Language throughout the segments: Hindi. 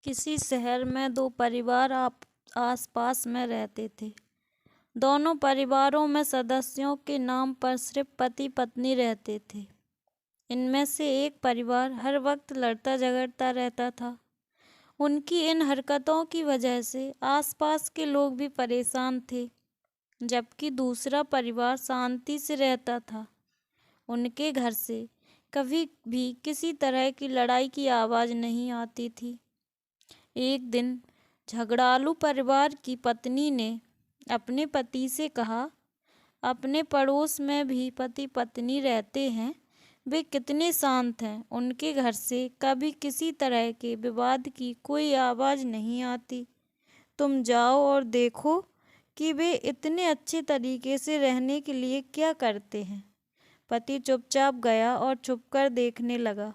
किसी शहर में दो परिवार आस-पास में रहते थे। दोनों परिवारों में सदस्यों के नाम पर सिर्फ पति-पत्नी रहते थे। इनमें से एक परिवार हर वक्त लड़ता झगड़ता रहता था। उनकी इन हरकतों की वजह से आसपास के लोग भी परेशान थे, जबकि दूसरा परिवार शांति से रहता था। उनके घर से कभी भी किसी तरह की लड़ाई की आवाज़ नहीं आती थी। एक दिन झगड़ालू परिवार की पत्नी ने अपने पति से कहा, अपने पड़ोस में भी पति पत्नी रहते हैं, वे कितने शांत हैं। उनके घर से कभी किसी तरह के विवाद की कोई आवाज़ नहीं आती। तुम जाओ और देखो कि वे इतने अच्छे तरीके से रहने के लिए क्या करते हैं। पति चुपचाप गया और छुपकर देखने लगा।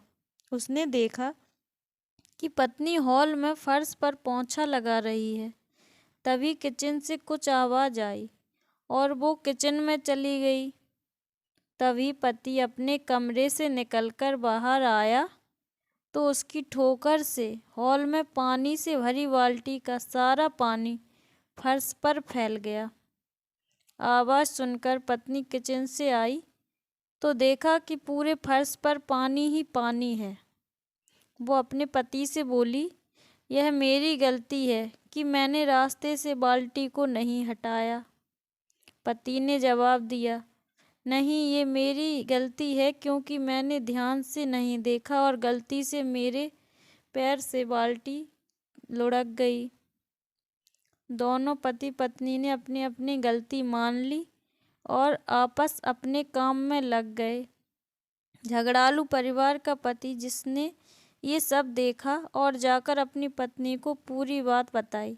उसने देखा कि पत्नी हॉल में फर्श पर पोंछा लगा रही है। तभी किचन से कुछ आवाज़ आई और वो किचन में चली गई। तभी पति अपने कमरे से निकलकर बाहर आया तो उसकी ठोकर से हॉल में पानी से भरी बाल्टी का सारा पानी फर्श पर फैल गया। आवाज़ सुनकर पत्नी किचन से आई तो देखा कि पूरे फर्श पर पानी ही पानी है। वो अपने पति से बोली, यह मेरी गलती है कि मैंने रास्ते से बाल्टी को नहीं हटाया। पति ने जवाब दिया, नहीं, ये मेरी गलती है क्योंकि मैंने ध्यान से नहीं देखा और गलती से मेरे पैर से बाल्टी लुढ़क गई। दोनों पति पत्नी ने अपनी अपनी गलती मान ली और आपस अपने काम में लग गए। झगड़ालू परिवार का पति, जिसने ये सब देखा और जाकर अपनी पत्नी को पूरी बात बताई।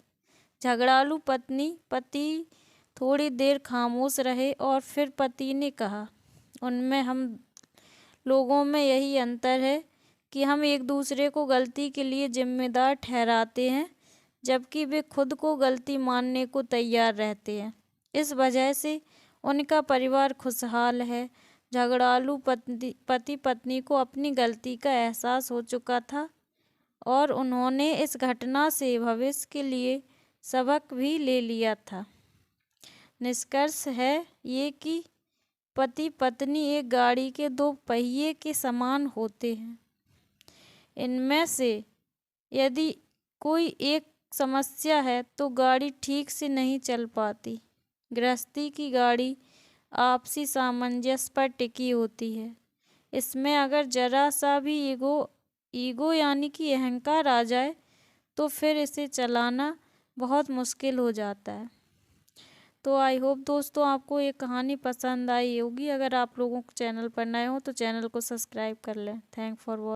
झगड़ालू पति थोड़ी देर खामोश रहे और फिर पति ने कहा, उनमें हम लोगों में यही अंतर है कि हम एक दूसरे को गलती के लिए जिम्मेदार ठहराते हैं, जबकि वे खुद को गलती मानने को तैयार रहते हैं। इस वजह से उनका परिवार खुशहाल है। झगड़ालू पति पत्नी को अपनी गलती का एहसास हो चुका था और उन्होंने इस घटना से भविष्य के लिए सबक भी ले लिया था। निष्कर्ष है ये कि पति पत्नी एक गाड़ी के दो पहिए के समान होते हैं। इनमें से यदि कोई एक समस्या है तो गाड़ी ठीक से नहीं चल पाती। गृहस्थी की गाड़ी आपसी सामंजस्य पर टिकी होती है। इसमें अगर जरा सा भी ईगो यानी कि अहंकार आ जाए तो फिर इसे चलाना बहुत मुश्किल हो जाता है। तो आई होप दोस्तों आपको ये कहानी पसंद आई होगी। अगर आप लोगों को चैनल पर नए हो तो चैनल को सब्सक्राइब कर लें। Thank for watching.